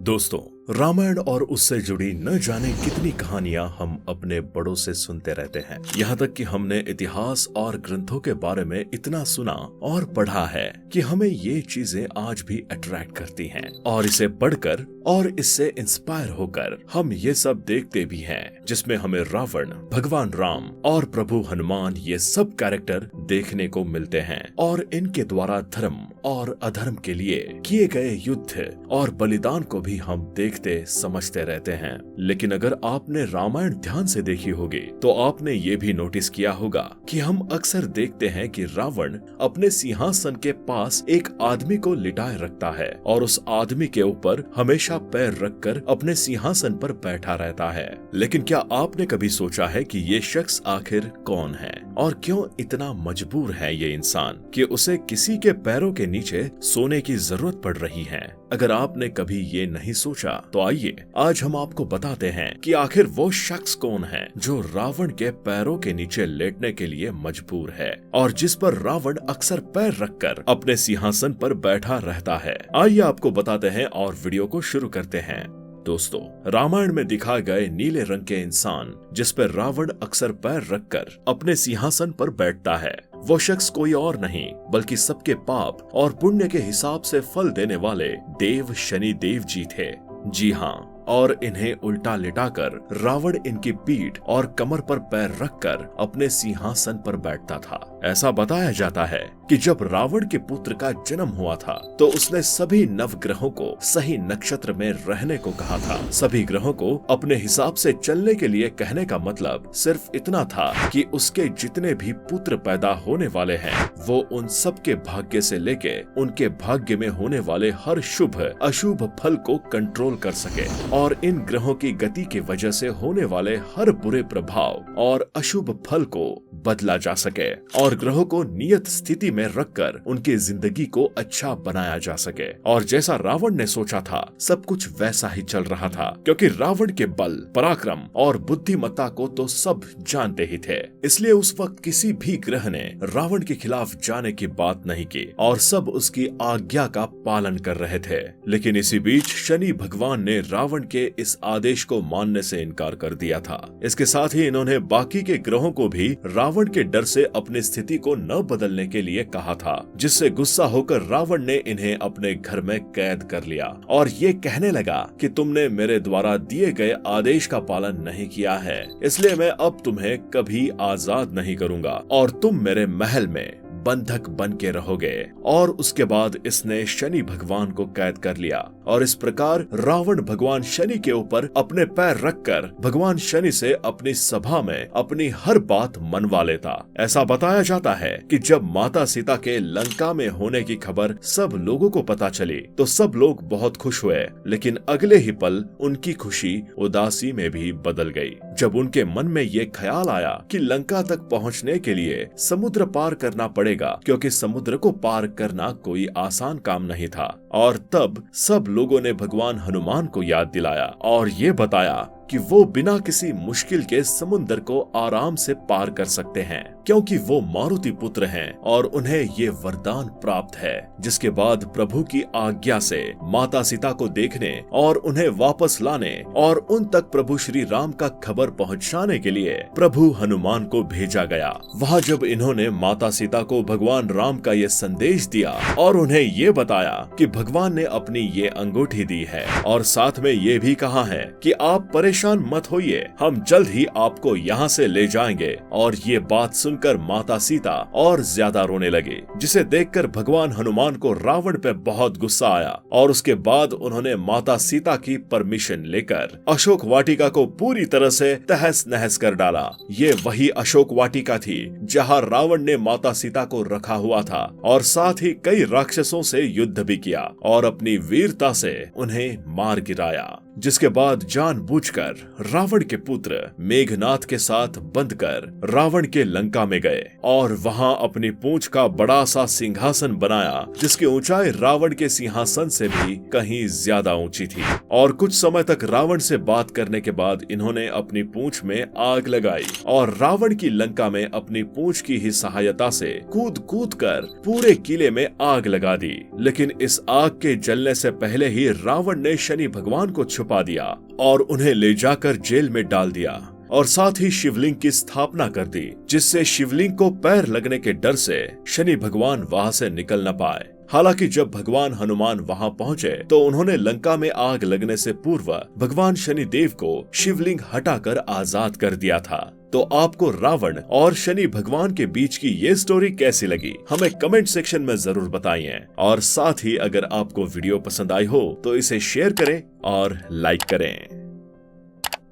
दोस्तों, रामायण और उससे जुड़ी न जाने कितनी कहानियां हम अपने बड़ों से सुनते रहते हैं। यहाँ तक कि हमने इतिहास और ग्रंथों के बारे में इतना सुना और पढ़ा है कि हमें ये चीजें आज भी अट्रैक्ट करती हैं और इसे पढ़कर और इससे इंस्पायर होकर हम ये सब देखते भी हैं, जिसमें हमें रावण, भगवान राम और प्रभु हनुमान ये सब कैरेक्टर देखने को मिलते हैं और इनके द्वारा धर्म और अधर्म के लिए किए गए युद्ध और बलिदान को भी हम देखते समझते रहते हैं। लेकिन अगर आपने रामायण ध्यान से देखी होगी तो आपने ये भी नोटिस किया होगा कि हम अक्सर देखते हैं कि रावण अपने सिंहासन के पास एक आदमी को लिटाए रखता है और उस आदमी के ऊपर हमेशा पैर रखकर अपने सिंहासन पर बैठा रहता है। लेकिन क्या आपने कभी सोचा है कि ये शख्स आखिर कौन है और क्यों इतना मजबूर है ये इंसान कि उसे किसी के पैरों के नीचे सोने की जरूरत पड़ रही है? अगर आपने कभी ये नहीं सोचा तो आइए आज हम आपको बताते हैं कि आखिर वो शख्स कौन है जो रावण के पैरों के नीचे लेटने के लिए मजबूर है और जिस पर रावण अक्सर पैर रखकर अपने सिंहासन पर बैठा रहता है। आइए आपको बताते हैं और वीडियो को शुरू करते हैं। दोस्तों, रामायण में दिखाए गए नीले रंग के इंसान जिस पर रावण अक्सर पैर रखकर अपने सिंहासन पर बैठता है, वो शख्स कोई और नहीं बल्कि सबके पाप और पुण्य के हिसाब से फल देने वाले देव शनि देव जी थे। जी हाँ, और इन्हें उल्टा लिटाकर रावण इनकी पीठ और कमर पर पैर रखकर अपने सिंहासन पर बैठता था। ऐसा बताया जाता है कि जब रावण के पुत्र का जन्म हुआ था तो उसने सभी नवग्रहों को सही नक्षत्र में रहने को कहा था। सभी ग्रहों को अपने हिसाब से चलने के लिए कहने का मतलब सिर्फ इतना था कि उसके जितने भी पुत्र पैदा होने वाले हैं वो उन सब के भाग्य से लेके उनके भाग्य में होने वाले हर शुभ अशुभ फल को कंट्रोल कर सके और इन ग्रहों की गति की वजह से होने वाले हर बुरे प्रभाव और अशुभ फल को बदला जा सके और ग्रहों को नियत स्थिति में रखकर उनकी जिंदगी को अच्छा बनाया जा सके। और जैसा रावण ने सोचा था सब कुछ वैसा ही चल रहा था, क्योंकि रावण के बल, पराक्रम और बुद्धिमत्ता को तो सब जानते ही थे। इसलिए उस वक्त किसी भी ग्रह ने रावण के खिलाफ जाने की बात नहीं की और सब उसकी आज्ञा का पालन कर रहे थे। लेकिन इसी बीच शनि भगवान ने रावण के इस आदेश को मानने से इनकार कर दिया था। इसके साथ ही इन्होंने बाकी के ग्रहों को भी रावण के डर से अपनी स्थिति को न बदलने के लिए कहा था, जिससे गुस्सा होकर रावण ने इन्हें अपने घर में कैद कर लिया और ये कहने लगा कि तुमने मेरे द्वारा दिए गए आदेश का पालन नहीं किया है, इसलिए मैं अब तुम्हें कभी आजाद नहीं करूंगा और तुम मेरे महल में बंधक बन के रहोगे। और उसके बाद इसने शनि भगवान को कैद कर लिया और इस प्रकार रावण भगवान शनि के ऊपर अपने पैर रखकर भगवान शनि से अपनी सभा में अपनी हर बात मनवा लेता। ऐसा बताया जाता है कि जब माता सीता के लंका में होने की खबर सब लोगों को पता चली तो सब लोग बहुत खुश हुए, लेकिन अगले ही पल उनकी खुशी उदासी में भी बदल गई जब उनके मन में ये ख्याल आया कि लंका तक पहुँचने के लिए समुद्र पार करना पड़ेगा, क्योंकि समुद्र को पार करना कोई आसान काम नहीं था। और तब सब लोगों ने भगवान हनुमान को याद दिलाया और ये बताया कि वो बिना किसी मुश्किल के समुद्र को आराम से पार कर सकते हैं, क्योंकि वो मारुति पुत्र हैं और उन्हें ये वरदान प्राप्त है। जिसके बाद प्रभु की आज्ञा से माता सीता को देखने और उन्हें वापस लाने और उन तक प्रभु श्री राम का खबर पहुंचाने के लिए प्रभु हनुमान को भेजा गया। वहाँ जब इन्होंने माता सीता को भगवान राम का ये संदेश दिया और उन्हें ये बताया कि भगवान ने अपनी ये अंगूठी दी है और साथ में ये भी कहा है कि आप परेशान मत होइए, हम जल्द ही आपको यहाँ से ले जाएंगे। और ये बात सुनकर माता सीता और ज्यादा रोने लगी, जिसे देखकर भगवान हनुमान को रावण पे बहुत गुस्सा आया और उसके बाद उन्होंने माता सीता की परमिशन लेकर अशोक वाटिका को पूरी तरह से तहस नहस कर डाला। ये वही अशोक वाटिका थी जहाँ रावण ने माता सीता को रखा हुआ था और साथ ही कई राक्षसों से युद्ध भी किया और अपनी वीरता से उन्हें मार गिराया। जिसके बाद जानबूझकर रावण के पुत्र मेघनाथ के साथ बंधकर रावण के लंका में गए और वहां अपनी पूंछ का बड़ा सा सिंहासन बनाया, जिसकी ऊंचाई रावण के सिंहासन से भी कहीं ज्यादा ऊंची थी। और कुछ समय तक रावण से बात करने के बाद इन्होंने अपनी पूंछ में आग लगाई और रावण की लंका में अपनी पूंछ की ही सहायता से कूद कूद कर पूरे किले में आग लगा दी। लेकिन इस आग के जलने से पहले पहले ही रावण ने शनि भगवान को छुपा दिया और उन्हें ले जाकर जेल में डाल दिया और साथ ही शिवलिंग की स्थापना कर दी, जिससे शिवलिंग को पैर लगने के डर से शनि भगवान वहां से निकल न पाए। हालांकि जब भगवान हनुमान वहां पहुंचे तो उन्होंने लंका में आग लगने से पूर्व भगवान शनि देव को शिवलिंग हटाकर आजाद कर दिया था। तो आपको रावण और शनि भगवान के बीच की ये स्टोरी कैसी लगी, हमें कमेंट सेक्शन में जरूर बताइए। और साथ ही अगर आपको वीडियो पसंद आई हो तो इसे शेयर करें और लाइक करें।